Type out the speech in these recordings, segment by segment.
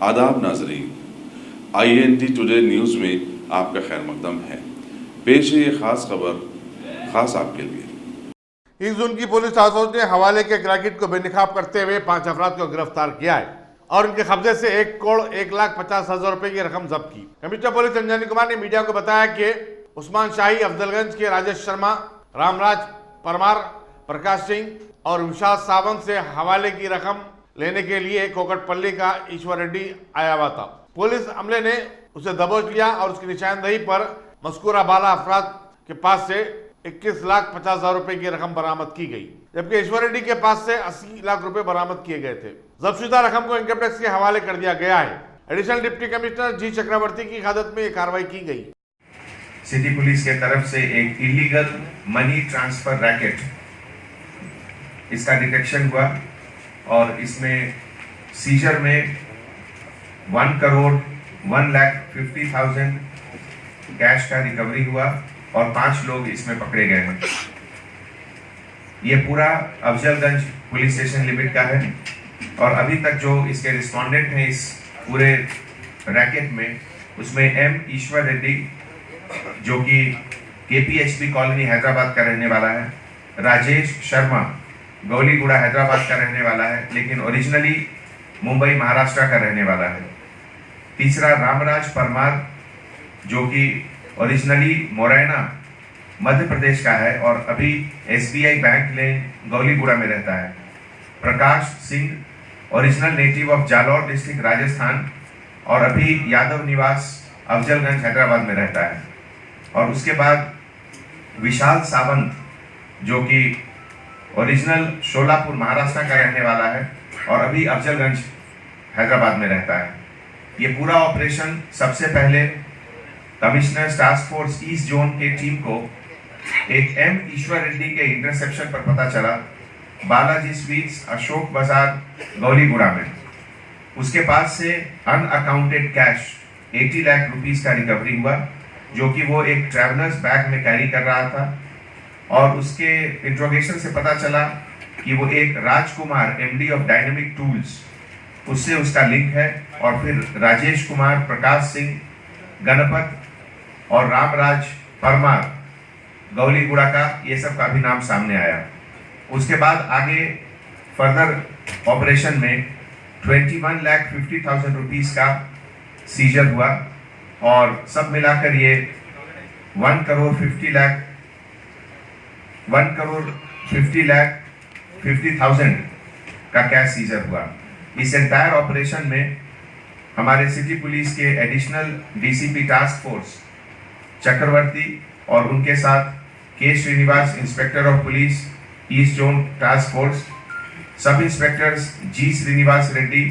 आदाब नाजरीन, INT today news में आपका खैर मकदम है। पेश है ये खास खबर खास आपके लिए। इस जून की पुलिस टास्क ने हवाले के क्रैकेट को बेनकाब करते हुए 5 अफराद को गिरफ्तार किया है और उनके कब्जे से 1,01,50,000 रुपए की रकम जब्त की। कमिश्नर पुलिस अंजनी कुमार ने मीडिया को बताया कि उस्मान शाही, अफजलगंज के राजेश शर्मा, रामराज परमार, प्रकाश सिंह और विशाल सावंत से हवाले की रकम लेने के लिए कोकटपल्ली का ईश्वर रेड्डी आया हुआ था। पुलिस अमले ने उसे दबोच लिया और उसकी निशानदेही पर मस्कूरा बाला अफराद के पास से 21,50,000 रुपए की रकम बरामद की गई, जबकि ईश्वर रेड्डी के पास से 80 लाख रुपए बरामद किए गए थे। जब्तशुदा रकम को इनकम टैक्स के हवाले कर दिया गया है। एडिशनल डिप्टी कमिश्नर जी चक्रवर्ती की क़यादत में यह कार्रवाई की गई। सिटी पुलिस के तरफ से एक इलीगल मनी ट्रांसफर रैकेट, इसका डिटेक्शन हुआ और इसमें सीजर में 1,01,50,000 कैश का रिकवरी हुआ और 5 लोग इसमें पकड़े गए हैं। ये पूरा अफजलगंज पुलिस स्टेशन लिमिट का है और अभी तक जो इसके रिस्पोंडेंट हैं इस पूरे रैकेट में, उसमें एम ईश्वर रेड्डी जो कि KPHP कॉलोनी हैदराबाद का रहने वाला है, राजेश शर्मा गौलीगुड़ा हैदराबाद का रहने वाला है लेकिन ओरिजिनली मुंबई महाराष्ट्र का रहने वाला है। तीसरा रामराज परमार जो कि ओरिजिनली मोरैना मध्य प्रदेश का है और अभी SBI बैंक लेन गौलीगुड़ा में रहता है। Prakash Singh original native of Jalore district Rajasthan और अभी यादव निवास अफजलगंज हैदराबाद में रहता है। और उसके बाद विशाल सावंत जो कि ओरिजिनल शोलापुर महाराष्ट्र का रहने वाला है और अभी अफजलगंज हैदराबाद में रहता है। ये पूरा ऑपरेशन सबसे पहले commissioner task force east zone के टीम को एक एम ईश्वर रेड्डी के इंटरसेप्शन पर पता चला बालाजी स्वीट्स अशोक बाजार गौलीगुड़ा में। उसके पास से अनअकाउंटेड कैश 80 लाख रुपीस का रिकवरी हुआ जो कि वो एक ट्रैवलर्स बैग में कैरी कर रहा था और उसके इंट्रोगेशन से पता चला कि वो एक राजकुमार MD ऑफ डायनेमिक टूल्स, उससे उसका लिंक है। और फिर राजेश कुमार, प्रकाश सिंह, गणपत और रामराज परमार गौलीगुड़ा का, ये सब का भी नाम सामने आया। उसके बाद आगे फर्दर ऑपरेशन में 21,50,000 रुपीस का सीजर हुआ और सब मिलाकर ये 1,50,50,000 का कैश सीजर हुआ। इस एंटायर ऑपरेशन में हमारे सिटी पुलिस के additional DCP task force Chakravarthy और उनके साथ K Srinivas inspector of police east zone task force, sub inspectors G Srinivas Reddy,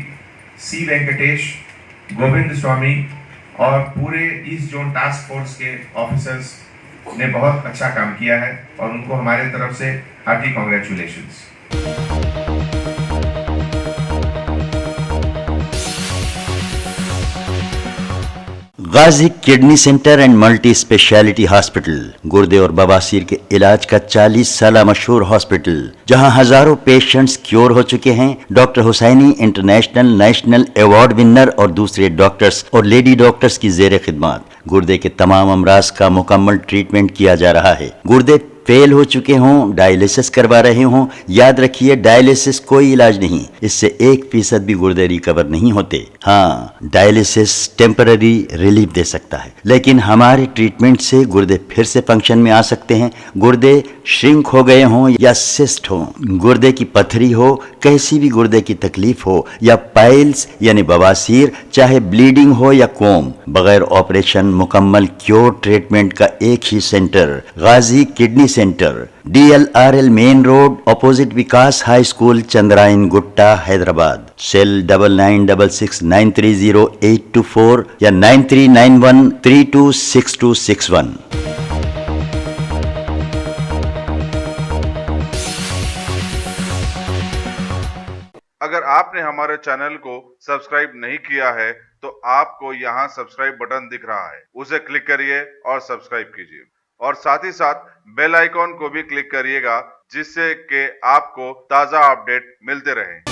C Venkatesh, Govind Swamy और पूरे ईस्ट जोन टास्क फोर्स के ऑफिसर्स ने बहुत अच्छा काम किया है और उनको हमारे तरफ से hearty congratulations. Ghazi kidney centre and multi speciality hospital, गुर्दे और बवासीर के इलाज का 40 साल मशहूर हॉस्पिटल, जहां हजारों पेशेंट्स क्योर हो चुके हैं। Doctor Husaini international national award winner और दूसरे डॉक्टर्स और लेडी डॉक्टर्स की जेर खिदमत गुर्दे के तमाम अमराज का मुकम्मल ट्रीटमेंट किया जा रहा है। गुर्दे फेल हो चुके हों, डायलिसिस करवा रहे हों, याद रखिए डायलिसिस कोई इलाज नहीं, इससे 1% भी गुर्दे रिकवर नहीं होते। हाँ, डायलिसिस टेम्पररी रिलीफ दे सकता है, लेकिन हमारे ट्रीटमेंट से गुर्दे फिर से फंक्शन में आ सकते हैं। गुर्दे श्रिंक हो गए हों या सिस्ट हो, गुर्दे की पथरी हो, कैसी भी गुर्दे की तकलीफ हो या पाइल्स यानी बवासीर, चाहे ब्लीडिंग हो या कोम, बगैर ऑपरेशन मुकम्मल क्योर ट्रीटमेंट का एक ही centre, Ghazi kidney centre, DLRL main road opposite Vikas high school, Chandrayangutta, Hyderabad. Cell 9966930824 या 9391326261। अगर आपने हमारे चैनल को सब्सक्राइब नहीं किया है तो आपको यहाँ सब्सक्राइब बटन दिख रहा है, उसे क्लिक करिए और सब्सक्राइब कीजिए और साथ ही साथ बेल आइकॉन को भी क्लिक करिएगा जिससे कि आपको ताज़ा अपडेट मिलते रहें।